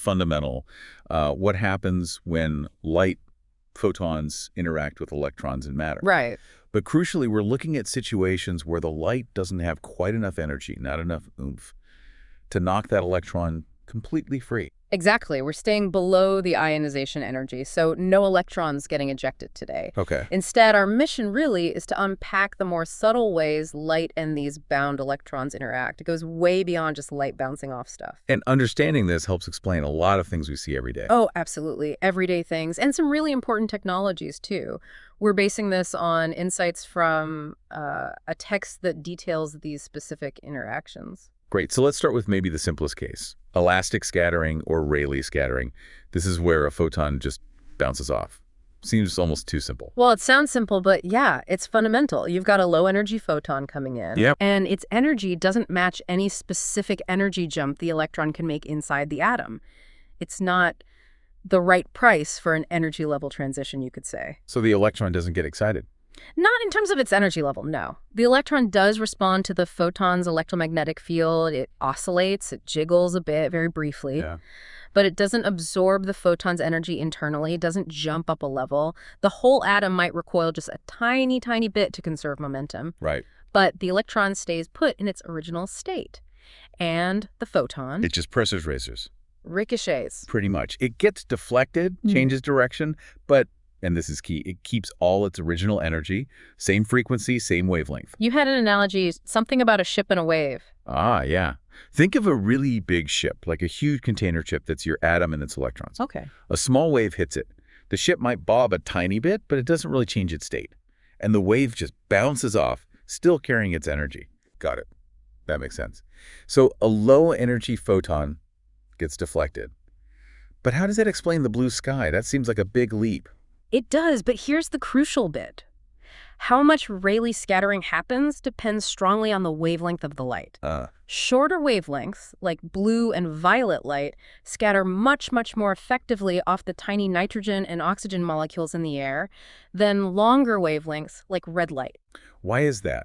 fundamental. What happens when light photons interact with electrons in matter? Right. But crucially, we're looking at situations where the light doesn't have quite enough energy, not enough oomph, to knock that electron completely free. Exactly. We're staying below the ionization energy, so no electrons getting ejected today. Okay. Instead, our mission really is to unpack the more subtle ways light and these bound electrons interact. It goes way beyond just light bouncing off stuff. And understanding this helps explain a lot of things we see every day. Oh, absolutely. Everyday things, and some really important technologies, too. We're basing this on insights from a text that details these specific interactions. Great. So let's start with maybe the simplest case, elastic scattering or Rayleigh scattering. This is where a photon just bounces off. Seems almost too simple. Well, it sounds simple, but yeah, it's fundamental. You've got a low-energy photon coming in, Yep. and its energy doesn't match any specific energy jump the electron can make inside the atom. It's not the right price for an energy level transition, you could say. So the electron doesn't get excited. Not in terms of its energy level, no. The electron does respond to the photon's electromagnetic field. It oscillates, it jiggles a bit, very briefly. Yeah. But it doesn't absorb the photon's energy internally. It doesn't jump up a level. The whole atom might recoil just a tiny, tiny bit to conserve momentum. Right. But the electron stays put in its original state. And the photon It just presses racers. ricochets. Pretty much. It gets deflected, changes direction, but, and this is key, it keeps all its original energy, same frequency, same wavelength. You had an analogy, something about a ship and a wave. Ah, yeah. Think of a really big ship, like a huge container ship that's your atom and its electrons. Okay. A small wave hits it. The ship might bob a tiny bit, but it doesn't really change its state. And the wave just bounces off, still carrying its energy. Got it. That makes sense. So a low-energy photon gets deflected. But how does that explain the blue sky? That seems like a big leap. It does, but here's the crucial bit. How much Rayleigh scattering happens depends strongly on the wavelength of the light. Shorter wavelengths, like blue and violet light, scatter much, much more effectively off the tiny nitrogen and oxygen molecules in the air than longer wavelengths, like red light. Why is that?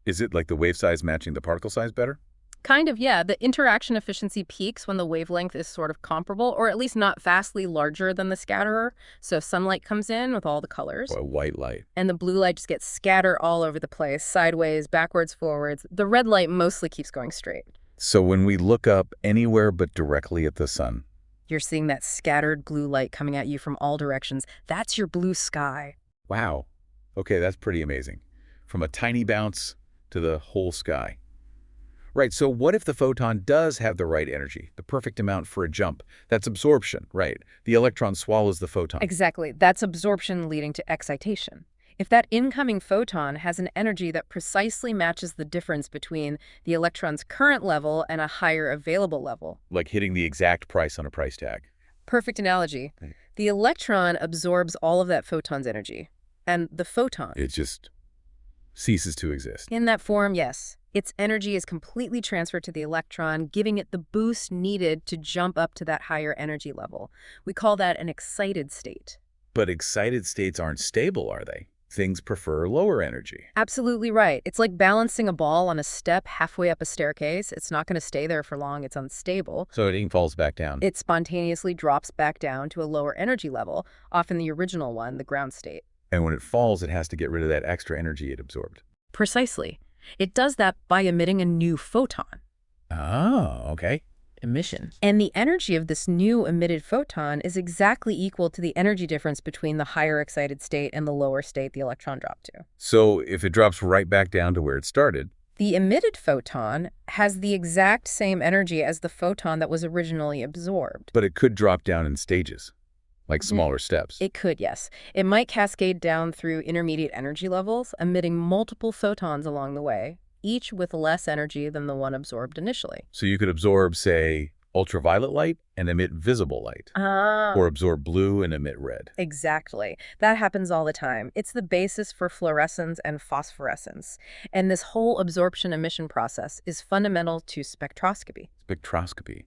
Is it like the wave size matching the particle size better? Kind of, yeah. The interaction efficiency peaks when the wavelength is sort of comparable, or at least not vastly larger than the scatterer. So sunlight comes in with all the colors. Or white light. And the blue light just gets scattered all over the place, sideways, backwards, forwards. The red light mostly keeps going straight. So when we look up anywhere but directly at the sun, You're seeing that scattered blue light coming at you from all directions. That's your blue sky. wow. Okay, that's pretty amazing. From a tiny bounce to the whole sky. Right, so what if the photon does have the right energy, the perfect amount for a jump? That's absorption, right? The electron swallows the photon. Exactly. That's absorption leading to excitation. If that incoming photon has an energy that precisely matches the difference between the electron's current level and a higher available level. Like hitting the exact price on a price tag. Perfect analogy. Right. The electron absorbs all of that photon's energy. And the photon, It just ceases to exist. in that form, yes, its energy is completely transferred to the electron, giving it the boost needed to jump up to that higher energy level. We call that an excited state. But excited states aren't stable, are they? Things prefer lower energy. Absolutely right. It's like balancing a ball on a step halfway up a staircase. It's not going to stay there for long. It's unstable. So it even falls back down. It spontaneously drops back down to a lower energy level, often the original one, the ground state. And when it falls, it has to get rid of that extra energy it absorbed. Precisely. It does that by emitting a new photon. Oh, okay. Emission. And the energy of this new emitted photon is exactly equal to the energy difference between the higher excited state and the lower state the electron dropped to. So if it drops right back down to where it started, The emitted photon has the exact same energy as the photon that was originally absorbed. but it could drop down in stages, like smaller steps. It could, yes. It might cascade down through intermediate energy levels, emitting multiple photons along the way, each with less energy than the one absorbed initially. So you could absorb, say, ultraviolet light and emit visible light, or absorb blue and emit red. Exactly. That happens all the time. It's the basis for fluorescence and phosphorescence. And this whole absorption-emission process is fundamental to spectroscopy. Spectroscopy,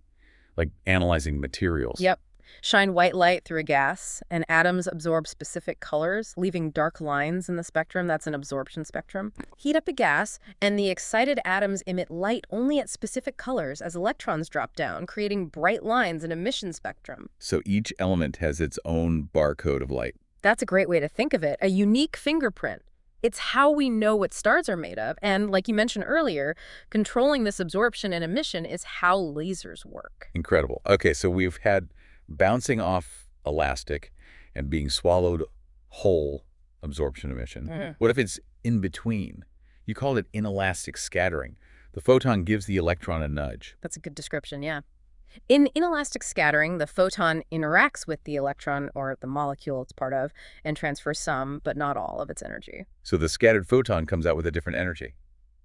like analyzing materials. Yep. Shine white light through a gas, and atoms absorb specific colors, leaving dark lines in the spectrum. That's an absorption spectrum. Heat up a gas, and the excited atoms emit light only at specific colors as electrons drop down, creating bright lines in emission spectrum. So each element has its own barcode of light. That's a great way to think of it, a unique fingerprint. It's how we know what stars are made of, and like you mentioned earlier, controlling this absorption and emission is how lasers work. Incredible. Okay, so we've had bouncing off elastic and being swallowed whole absorption emission. What if it's in between? You called it inelastic scattering. The photon gives the electron a nudge. That's a good description, yeah. In inelastic scattering, the photon interacts with the electron, or the molecule it's part of, and transfers some, but not all, of its energy. So the scattered photon comes out with a different energy,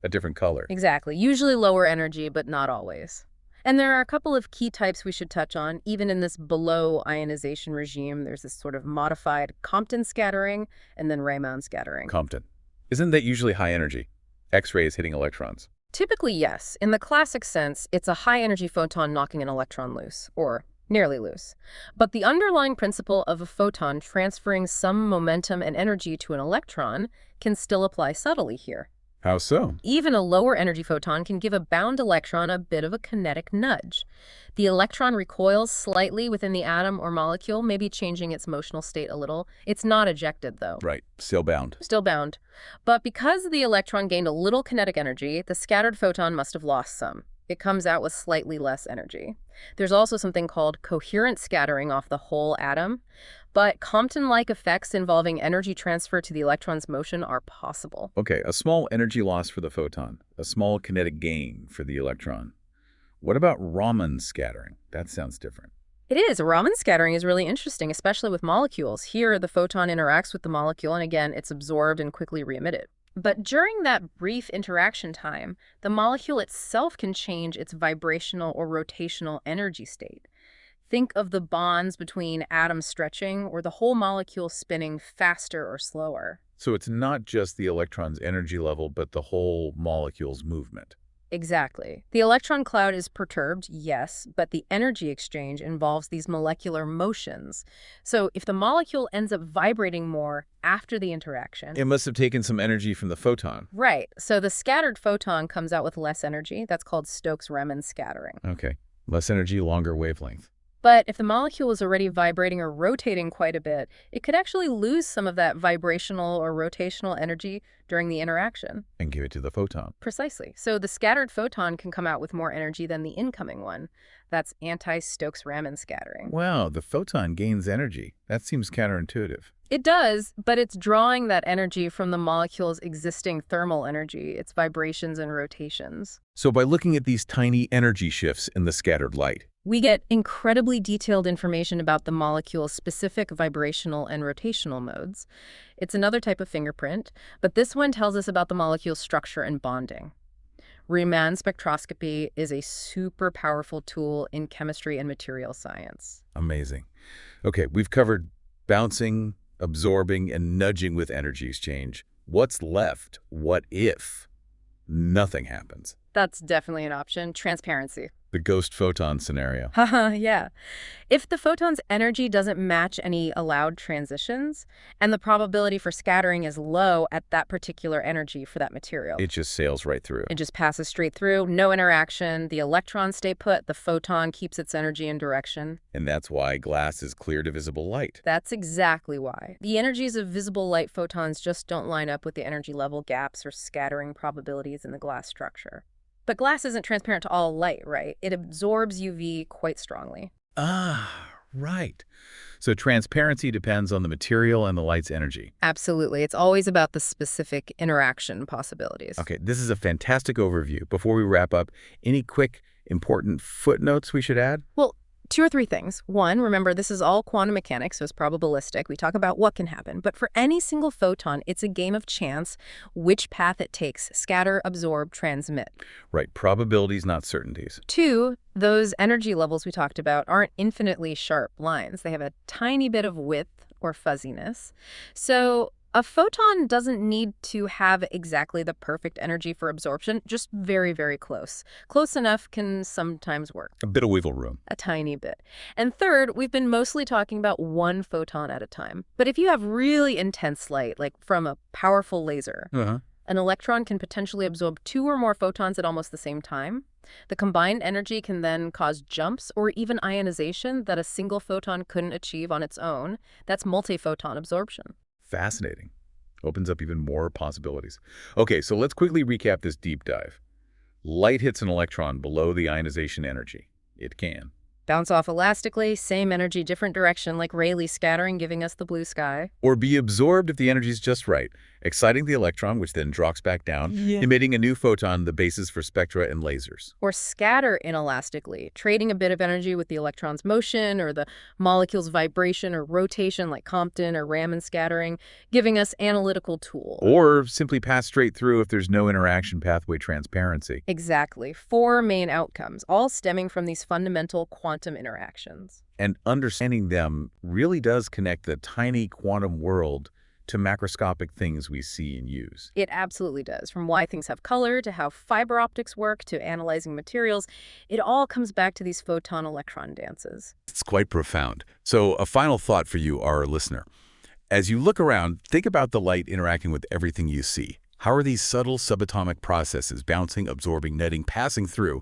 a different color. Exactly. Usually lower energy, but not always. And there are a couple of key types we should touch on. Even in this below ionization regime, there's this sort of modified Compton scattering and then Raman scattering. Compton. Isn't that usually high energy? X-rays hitting electrons. Typically, yes. In the classic sense, it's a high-energy photon knocking an electron loose, or nearly loose. But the underlying principle of a photon transferring some momentum and energy to an electron can still apply subtly here. How so? Even a lower energy photon can give a bound electron a bit of a kinetic nudge. The electron recoils slightly within the atom or molecule, maybe changing its motional state a little. It's not ejected, though. Right. Still bound. Still bound. But because the electron gained a little kinetic energy, the scattered photon must have lost some. It comes out with slightly less energy. There's also something called coherent scattering off the whole atom, but Compton-like effects involving energy transfer to the electron's motion are possible. Okay, a small energy loss for the photon, a small kinetic gain for the electron. What about Raman scattering? That sounds different. It is. Raman scattering is really interesting, especially with molecules. Here, the photon interacts with the molecule, and again, it's absorbed and quickly re-emitted. But during that brief interaction time, the molecule itself can change its vibrational or rotational energy state. Think of the bonds between atoms stretching or the whole molecule spinning faster or slower. So it's not just the electron's energy level, but the whole molecule's movement. Exactly. The electron cloud is perturbed, yes, but the energy exchange involves these molecular motions. So if the molecule ends up vibrating more after the interaction... It must have taken some energy from the photon. Right. So the scattered photon comes out with less energy. That's called Stokes-Raman scattering. Okay. Less energy, longer wavelength. But if the molecule is already vibrating or rotating quite a bit, it could actually lose some of that vibrational or rotational energy during the interaction. And give it to the photon. Precisely. So the scattered photon can come out with more energy than the incoming one. That's anti-Stokes-Raman scattering. Wow, the photon gains energy. That seems counterintuitive. It does, but it's drawing that energy from the molecule's existing thermal energy, its vibrations and rotations. So by looking at these tiny energy shifts in the scattered light, we get incredibly detailed information about the molecule's specific vibrational and rotational modes. It's another type of fingerprint, but this one tells us about the molecule's structure and bonding. Raman spectroscopy is a super powerful tool in chemistry and material science. Amazing. Okay, we've covered bouncing, absorbing, and nudging with energy exchange. What's left? What if nothing happens? That's definitely an option. Transparency. The ghost photon scenario. Haha, yeah. If the photon's energy doesn't match any allowed transitions, and the probability for scattering is low at that particular energy for that material. It just sails right through. It just passes straight through, no interaction, the electrons stay put, the photon keeps its energy and direction. And that's why glass is clear to visible light. That's exactly why. The energies of visible light photons just don't line up with the energy level gaps or scattering probabilities in the glass structure. But glass isn't transparent to all light, right? It absorbs UV quite strongly. Ah, right. So transparency depends on the material and the light's energy. Absolutely. It's always about the specific interaction possibilities. Okay, this is a fantastic overview. Before we wrap up, any quick, important footnotes we should add? Well, 2 or 3 things. 1, remember, this is all quantum mechanics, so it's probabilistic. We talk about what can happen. But for any single photon, it's a game of chance which path it takes: scatter, absorb, transmit. Right. Probabilities, not certainties. 2, those energy levels we talked about aren't infinitely sharp lines. They have a tiny bit of width or fuzziness. So A photon doesn't need to have exactly the perfect energy for absorption, just very, very close. Close enough can sometimes work. A bit of wiggle room. A tiny bit. And third, we've been mostly talking about one photon at a time. But if you have really intense light, like from a powerful laser, an electron can potentially absorb 2 or more photons at almost the same time. The combined energy can then cause jumps or even ionization that a single photon couldn't achieve on its own. That's multi-photon absorption. Fascinating. Opens up even more possibilities. Okay, so let's quickly recap this deep dive. Light hits an electron below the ionization energy. It can Bounce off elastically, same energy, different direction, like Rayleigh scattering giving us the blue sky. or be absorbed if the energy is just right, exciting the electron, which then drops back down, emitting a new photon, the basis for spectra and lasers. Or scatter inelastically, trading a bit of energy with the electron's motion or the molecule's vibration or rotation like Compton or Raman scattering, giving us analytical tool. Or simply pass straight through if there's no interaction pathway transparency. Exactly. 4 main outcomes, all stemming from these fundamental quantum interactions. And understanding them really does connect the tiny quantum world to macroscopic things we see and use. It absolutely does. From why things have color to how fiber optics work to analyzing materials, it all comes back to these photon-electron dances. It's quite profound. So a final thought for you, our listener. As you look around, think about the light interacting with everything you see. How are these subtle subatomic processes bouncing, absorbing, netting, passing through,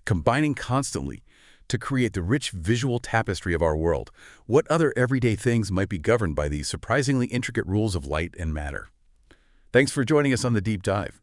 combining constantly to create the rich visual tapestry of our world? What other everyday things might be governed by these surprisingly intricate rules of light and matter? Thanks for joining us on the Deep Dive.